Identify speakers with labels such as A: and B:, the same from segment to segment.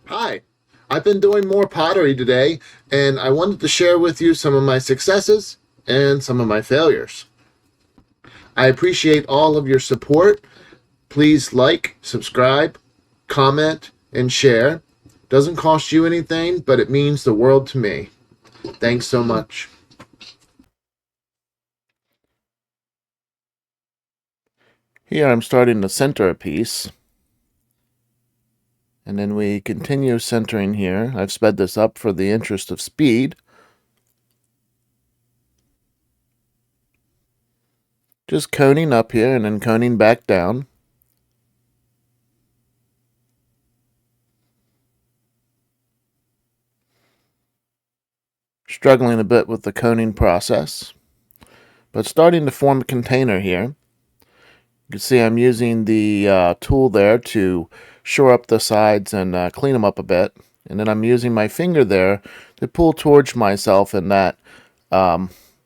A: Hi, I've been doing more pottery today, and I wanted to share with you some of my successes and some of my failures. I appreciate all of your support. Please like, subscribe, comment, and share. Doesn't cost you anything, but it means the world to me. Thanks so much. Here I'm starting to center a piece, and then we continue centering here. I've sped this up for the interest of speed. Just coning up here and then coning back down. Struggling a bit with the coning process, but starting to form a container here. You can see I'm using the tool there to shore up the sides and clean them up a bit. And then I'm using my finger there to pull towards myself in that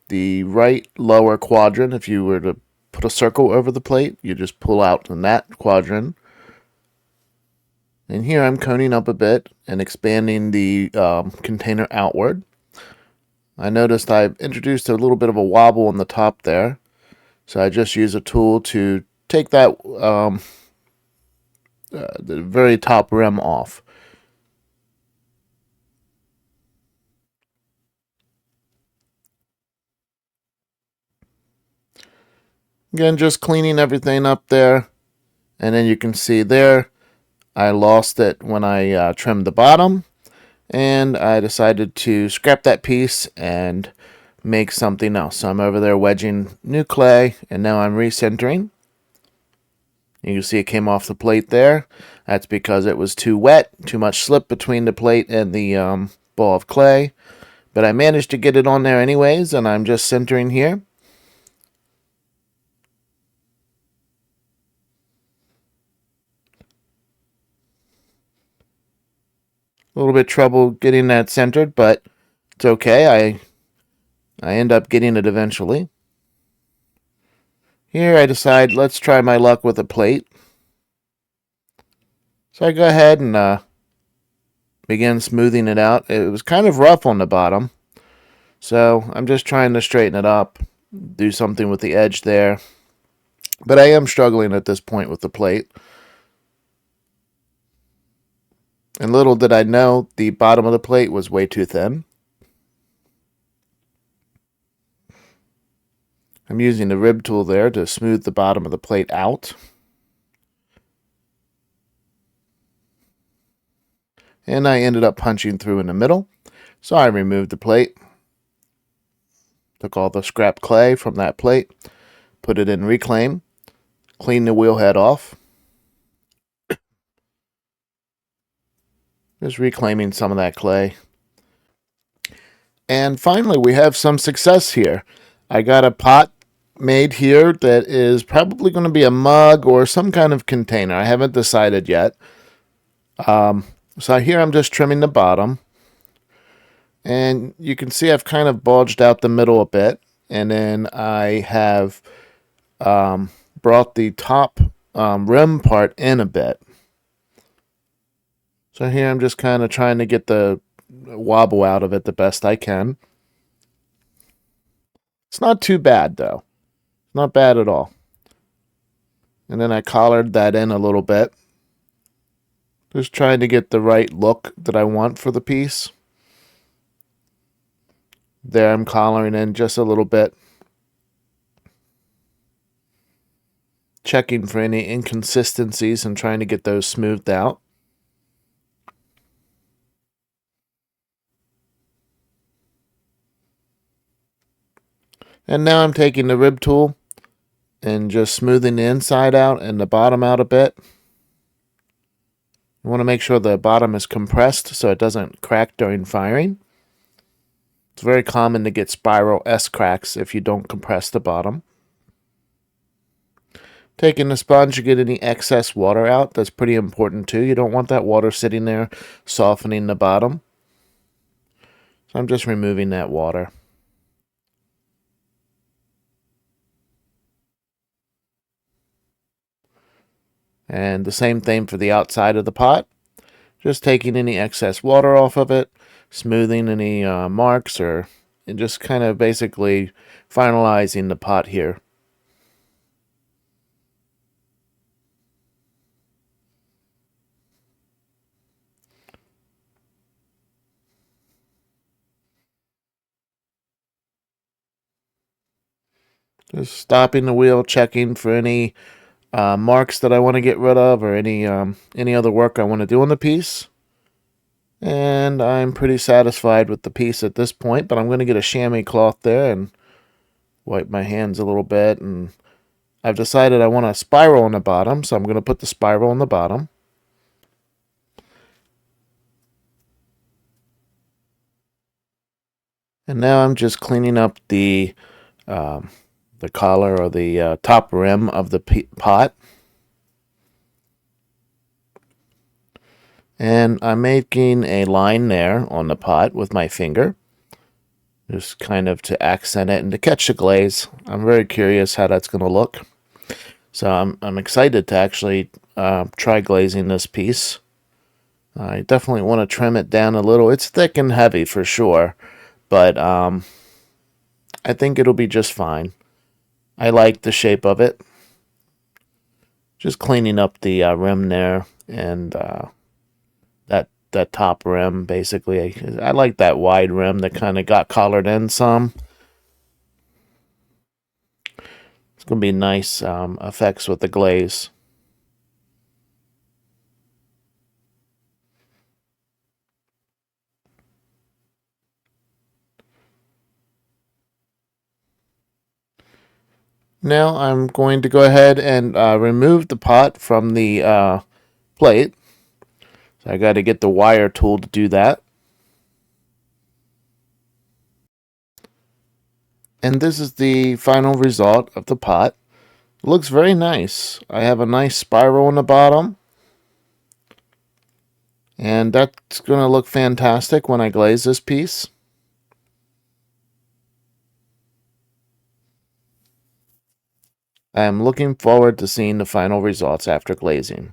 A: the right lower quadrant. If you were to put a circle over the plate, you just pull out in that quadrant. And here I'm coning up a bit and expanding the container outward. I noticed I've introduced a little bit of a wobble on the top there. So I just use a tool to take that the very top rim off. Again, just cleaning everything up there. And then you can see there, I lost it when I trimmed the bottom. And I decided to scrap that piece and make something else. So I'm over there wedging new clay, and now I'm recentering. You can see it came off the plate there. That's because it was too wet, too much slip between the plate and the ball of clay. But I managed to get it on there anyways, and I'm just centering here. A little bit trouble getting that centered, but it's okay. I end up getting it eventually. Here I decide, let's try my luck with a plate. So I go ahead and begin smoothing it out. It was kind of rough on the bottom, so I'm just trying to straighten it up, do something with the edge there. But I am struggling at this point with the plate. And little did I know, the bottom of the plate was way too thin. I'm using the rib tool there to smooth the bottom of the plate out. And I ended up punching through in the middle. So I removed the plate, took all the scrap clay from that plate, put it in reclaim, cleaned the wheel head off. Just reclaiming some of that clay. And finally, we have some success here. I got a pot made here that is probably going to be a mug or some kind of container. I haven't decided yet. So here I'm just trimming the bottom. And you can see I've kind of bulged out the middle a bit. And then I have brought the top rim part in a bit. So here I'm just kind of trying to get the wobble out of it the best I can. It's not too bad though. Not bad at all. And then I collared that in a little bit. Just trying to get the right look that I want for the piece. There I'm collaring in just a little bit. Checking for any inconsistencies and trying to get those smoothed out. And now I'm taking the rib tool and just smoothing the inside out and the bottom out a bit. You want to make sure the bottom is compressed so it doesn't crack during firing. It's very common to get spiral S cracks if you don't compress the bottom. Taking the sponge to get any excess water out. That's pretty important too. You don't want that water sitting there softening the bottom. So I'm just removing that water. And the same thing for the outside of the pot. Just taking any excess water off of it, smoothing any marks, or and just kind of basically finalizing the pot here. Just stopping the wheel, checking for any marks that I want to get rid of, or any other work I want to do on the piece. And I'm pretty satisfied with the piece at this point, but I'm going to get a chamois cloth there and wipe my hands a little bit. And I've decided I want a spiral on the bottom, so I'm going to put the spiral on the bottom. And now I'm just cleaning up the collar, or the top rim of the pot. And I'm making a line there on the pot with my finger, just kind of to accent it and to catch the glaze. I'm very curious how that's going to look. So I'm excited to actually try glazing this piece. I definitely want to trim it down a little. It's thick and heavy for sure, but I think it'll be just fine. I like the shape of it. Just cleaning up the rim there, and that top rim, basically. I like that wide rim that kind of got collared in some. It's going to be nice effects with the glaze. Now I'm going to go ahead and remove the pot from the plate. So I got to get the wire tool to do that. And this is the final result of the pot. It looks very nice. I have a nice spiral on the bottom. And that's going to look fantastic when I glaze this piece. I am looking forward to seeing the final results after glazing.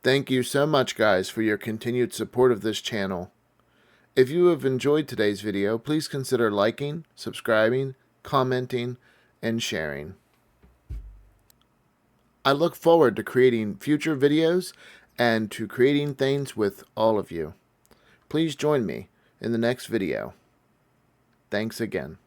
A: Thank you so much, guys, for your continued support of this channel. If you have enjoyed today's video, please consider liking, subscribing, commenting, and sharing. I look forward to creating future videos and to creating things with all of you. Please join me in the next video. Thanks again.